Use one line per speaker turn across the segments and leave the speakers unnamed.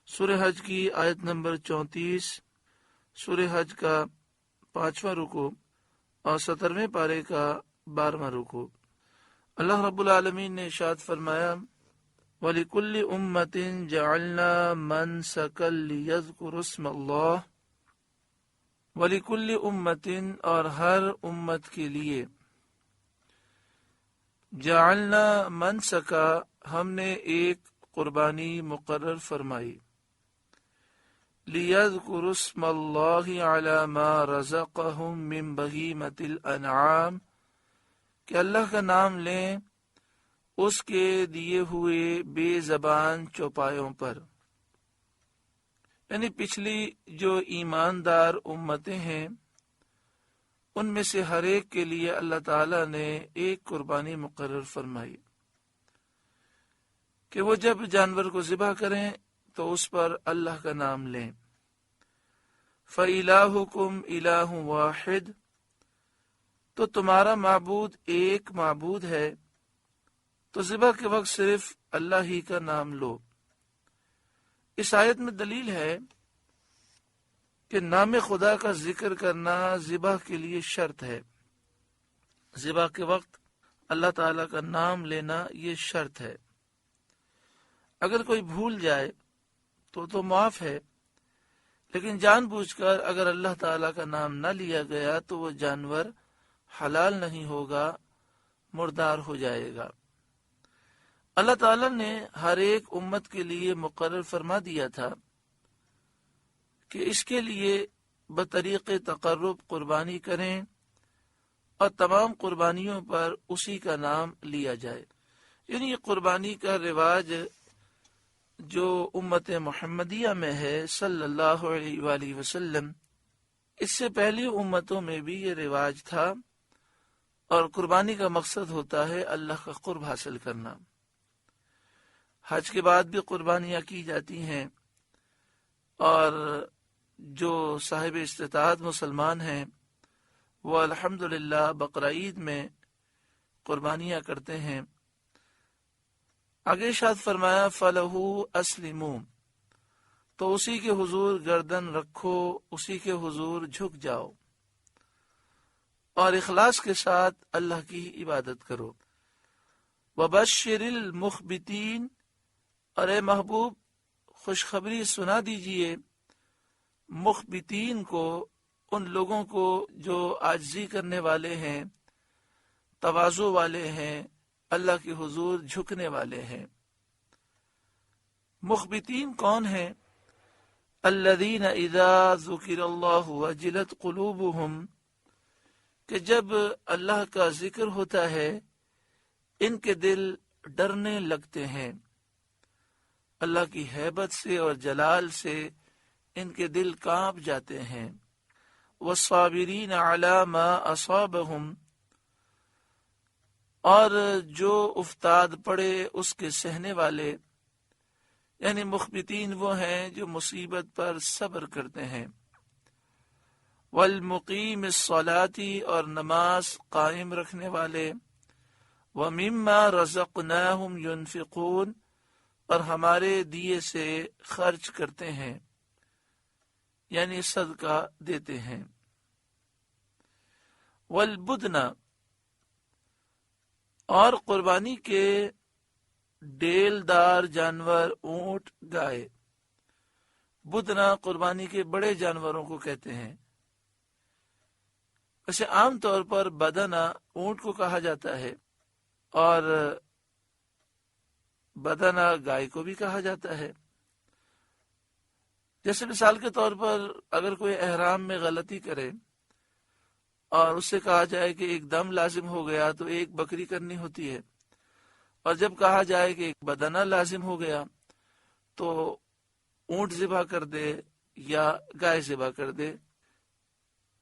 سورہ حج کی آیت نمبر 34، سورہ حج کا 5واں رکوع اور 17ویں پارے کا 12واں رکوع۔ اللہ رب العالمین نے ارشاد فرمایا وَلِكُلِّ أُمَّةٍ جَعَلْنَا مَنْسَكًا لِيَذْكُرُوا اسْمَ اللَّهِ، وَلِكُلِّ أُمَّةٍ اور ہر امت کے لیے، جعلنا منسکا ہم نے ایک قربانی مقرر فرمائی، لِيَذْكُرُوا اسْمَ اللَّهِ عَلَى مَا رَزَقَهُمْ مِنْ بَهِيمَةِ الْأَنْعَامِ کہ اللہ کا نام لیں اس کے دیے ہوئے بے زبان چوپایوں پر، یعنی پچھلی جو ایماندار امتیں ہیں ان میں سے ہر ایک کے لیے اللہ تعالیٰ نے ایک قربانی مقرر فرمائی کہ وہ جب جانور کو ذبح کریں تو اس پر اللہ کا نام لیں۔ فَإِلَٰهُكُمْ إِلَٰهٌ وَاحِدٌ تو تمہارا معبود ایک معبود ہے، تو ذبح کے وقت صرف اللہ ہی کا نام لو۔ اس آیت میں دلیل ہے کہ نام خدا کا ذکر کرنا ذبح کے لیے شرط ہے، ذبح کے وقت اللہ تعالیٰ کا نام لینا یہ شرط ہے۔ اگر کوئی بھول جائے تو معاف ہے، لیکن جان بوجھ کر اگر اللہ تعالیٰ کا نام نہ لیا گیا تو وہ جانور حلال نہیں ہوگا، مردار ہو جائے گا۔ اللہ تعالیٰ نے ہر ایک امت کے لیے مقرر فرما دیا تھا کہ اس کے لیے بطریق تقرب قربانی کریں اور تمام قربانیوں پر اسی کا نام لیا جائے، یعنی یہ قربانی کا رواج جو امت محمدیہ میں ہے صلی اللہ علیہ وآلہ وسلم، اس سے پہلی امتوں میں بھی یہ رواج تھا، اور قربانی کا مقصد ہوتا ہے اللہ کا قرب حاصل کرنا۔ حج کے بعد بھی قربانیاں کی جاتی ہیں، اور جو صاحب استطاعت مسلمان ہیں وہ الحمدللہ بقرعید میں قربانیاں کرتے ہیں۔ آگے ارشاد فرمایا فَلَهُ أَسْلِمُوا تو اسی کے حضور گردن رکھو، اسی کے حضور جھک جاؤ اور اخلاص کے ساتھ اللہ کی عبادت کرو۔ وَبَشِّرِ الْمُخْبِتِينَ اور اے محبوب خوشخبری سنا دیجئے مخبتین کو، ان لوگوں کو جو عاجزی کرنے والے ہیں، تواضع والے ہیں، اللہ کے حضور جھکنے والے ہیں۔ مخبتین کون ہیں؟ الذین اذا ذکر اللہ وجلت قلوبہم کہ جب اللہ کا ذکر ہوتا ہے ان کے دل ڈرنے لگتے ہیں، اللہ کی ہیبت سے اور جلال سے ان کے دل کانپ جاتے ہیں۔ والصابرین علی ما اصابہم اور جو افتاد پڑے اس کے سہنے والے، یعنی مخبتین وہ ہیں جو مصیبت پر صبر کرتے ہیں۔ والمقیم الصلاۃ اور نماز قائم رکھنے والے، ومما رزقناہم ينفقون اور ہمارے دیے سے خرچ کرتے ہیں، یعنی صدقہ دیتے ہیں۔ والبدن اور قربانی کے ڈیل دار جانور، اونٹ، گائے۔ بدنا قربانی کے بڑے جانوروں کو کہتے ہیں۔ ویسے عام طور پر بدنا اونٹ کو کہا جاتا ہے اور بدنا گائے کو بھی کہا جاتا ہے۔ جیسے مثال کے طور پر اگر کوئی احرام میں غلطی کرے اور اس سے کہا جائے کہ ایک دم لازم ہو گیا تو ایک بکری کرنی ہوتی ہے، اور جب کہا جائے کہ ایک بدنہ لازم ہو گیا تو اونٹ ذبح کر دے یا گائے ذبح کر دے۔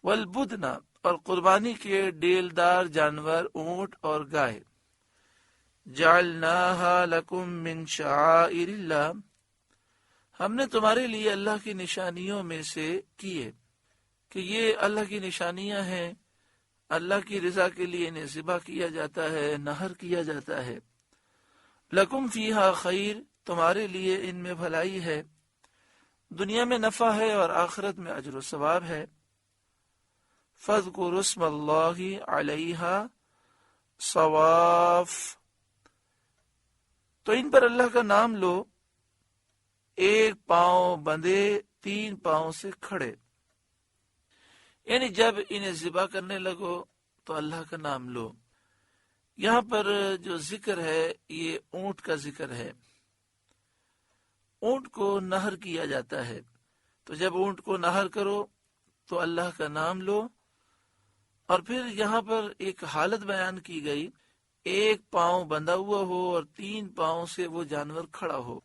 والبدنا اور قربانی کے ڈیلدار جانور، اونٹ اور گائے۔ جعلناہا لکم من شعائر اللہ ہم نے تمہارے لیے اللہ کی نشانیوں میں سے کیے، کہ یہ اللہ کی نشانیاں ہیں، اللہ کی رضا کے لیے انہیں ذبح کیا جاتا ہے، نحر کیا جاتا ہے۔ لکم فیہا خیر تمہارے لیے ان میں بھلائی ہے، دنیا میں نفع ہے اور آخرت میں اجر و ثواب ہے۔ فاذکروا اسم اللہ علیہا صواف، تو ان پر اللہ کا نام لو، ایک پاؤں بندھے 3 پاؤں سے کھڑے، یعنی جب انہیں ذبح کرنے لگو تو اللہ کا نام لو۔ یہاں پر جو ذکر ہے یہ اونٹ کا ذکر ہے۔ اونٹ کو نہر کیا جاتا ہے، تو جب اونٹ کو نہر کرو تو اللہ کا نام لو۔ اور پھر یہاں پر ایک حالت بیان کی گئی، ایک پاؤں بندھا ہوا ہو اور 3 پاؤں سے وہ جانور کھڑا ہو۔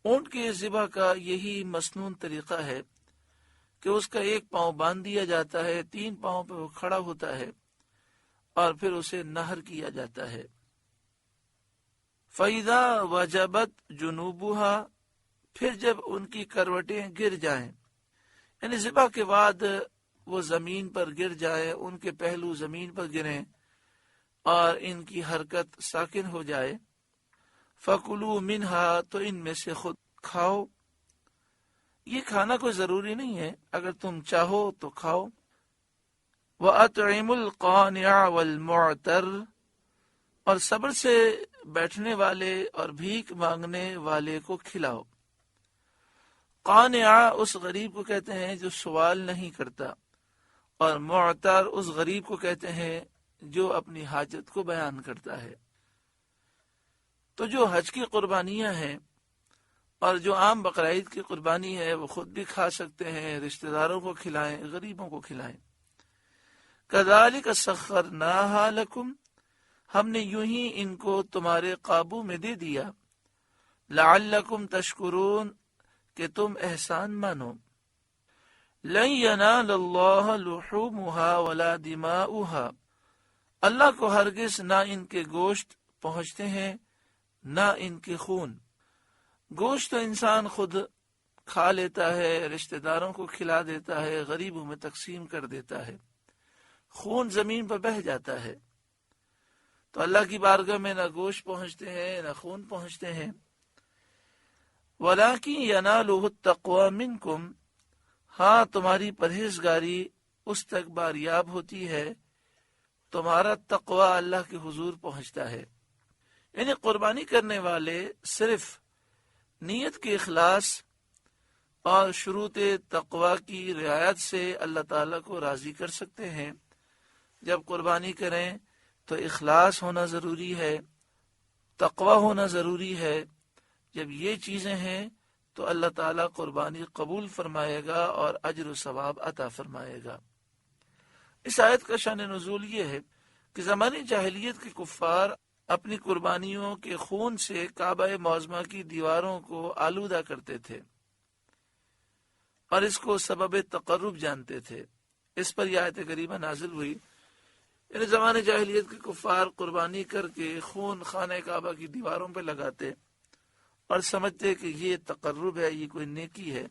اونٹ کے ذبح کا یہی مسنون طریقہ ہے کہ اس کا ایک پاؤں باندھ دیا جاتا ہے، 3 پاؤں پہ وہ کھڑا ہوتا ہے اور پھر اسے نہر کیا جاتا ہے۔ فَإِذَا وَجَبَتْ جُنُوبُهَا، پھر جب ان کی کروٹیں گر جائیں، یعنی ذبح کے بعد وہ زمین پر گر جائے، ان کے پہلو زمین پر گریں اور ان کی حرکت ساکن ہو جائے، فَكُلُوا مِنْهَا، تو ان میں سے خود کھاؤ۔ یہ کھانا کوئی ضروری نہیں ہے، اگر تم چاہو تو کھاؤ۔ وَأَطْعِمُوا الْقَانِعَ وَالْمُعْتَرَّ، اور صبر سے بیٹھنے والے اور بھیک مانگنے والے کو کھلاؤ۔ قانع اس غریب کو کہتے ہیں جو سوال نہیں کرتا، اور معتر اس غریب کو کہتے ہیں جو اپنی حاجت کو بیان کرتا ہے۔ تو جو حج کی قربانیاں ہیں اور جو عام بقرعید کی قربانی ہے وہ خود بھی کھا سکتے ہیں، رشتہ داروں کو کھلائیں، غریبوں کو کھلائیں۔ کذالک سخرناہا لکم، ہم نے یوں ہی ان کو تمہارے قابو میں دے دیا، لعلکم تشکرون، کہ تم احسان مانو۔ لن ینال اللہ لحومها ولا دماؤها، اللہ کو ہرگز نہ ان کے گوشت پہنچتے ہیں نہ ان کے خون۔ گوشت تو انسان خود کھا لیتا ہے، رشتہ داروں کو کھلا دیتا ہے، غریبوں میں تقسیم کر دیتا ہے، خون زمین پر بہہ جاتا ہے۔ تو اللہ کی بارگاہ میں نہ گوشت پہنچتے ہیں نہ خون پہنچتے ہیں۔ وَلَٰكِن يَنَالُهُ التَّقْوَىٰ مِنْكُمْ، ہاں تمہاری پرہیزگاری اس تک باریاب ہوتی ہے، تمہارا تقوی اللہ کے حضور پہنچتا ہے۔ یعنی قربانی کرنے والے صرف نیت کے اخلاص اور شروط تقوی کی رعایت سے اللہ تعالیٰ کو راضی کر سکتے ہیں۔ جب قربانی کریں تو اخلاص ہونا ضروری ہے، تقوی ہونا ضروری ہے۔ جب یہ چیزیں ہیں تو اللہ تعالیٰ قربانی قبول فرمائے گا اور اجر و ثواب عطا فرمائے گا۔ اس آیت کا شان نزول یہ ہے کہ زمانے جاہلیت کے کفار اپنی قربانیوں کے خون سے کعبہ معظمہ کی دیواروں کو آلودہ کرتے تھے اور اس کو سبب تقرب جانتے تھے۔ اس پر یہ آیت کریمہ نازل ہوئی۔ یعنی زمانے جاہلیت کے کفار قربانی کر کے خون خانہ کعبہ کی دیواروں پہ لگاتے اور سمجھتے کہ یہ تقرب ہے، یہ کوئی نیکی ہے۔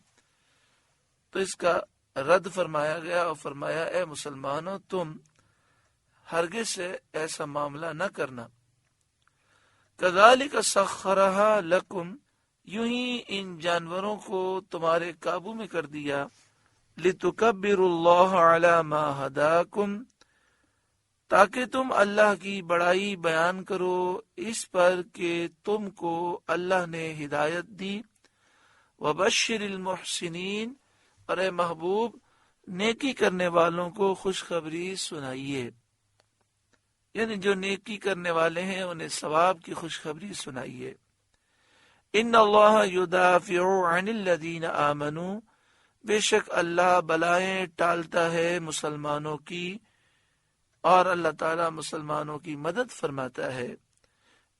تو اس کا رد فرمایا گیا اور فرمایا اے مسلمانوں، تم ہرگز سے ایسا معاملہ نہ کرنا۔ کذالک سخرھا لکم، یوں ہی ان جانوروں کو تمہارے قابو میں کر دیا، لتکبروا اللہ علی ما ھداکم، تاکہ تم اللہ کی بڑائی بیان کرو اس پر کہ تم کو اللہ نے ہدایت دی۔ وبشر المحسنین، اور اے محبوب نیکی کرنے والوں کو خوشخبری سنائیے، یعنی جو نیکی کرنے والے ہیں انہیں ثواب کی خوشخبری سنائیے۔ ان اللہ یدافع عن الذین آمنوا، بے شک اللہ بلائیں ٹالتا ہے مسلمانوں کی اور اللہ تعالیٰ مسلمانوں کی مدد فرماتا ہے۔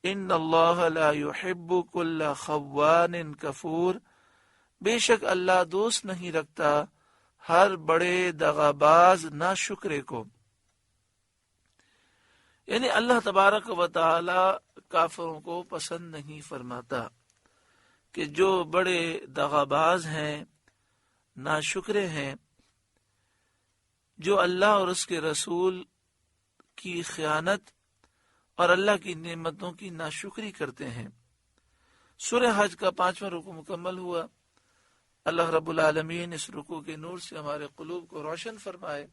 ان اللہ لا يحب كل خوان کفور، بے شک اللہ دوست نہیں رکھتا ہر بڑے دغاباز ناشکرے کو۔ یعنی اللہ تبارک و تعالی کافروں کو پسند نہیں فرماتا کہ جو بڑے دغاباز ہیں، ناشکرے ہیں، جو اللہ اور اس کے رسول کی خیانت اور اللہ کی نعمتوں کی ناشکری کرتے ہیں۔ سورہ حج کا 5واں رکوع مکمل ہوا۔ اللہ رب العالمین اس رکوع کے نور سے ہمارے قلوب کو روشن فرمائے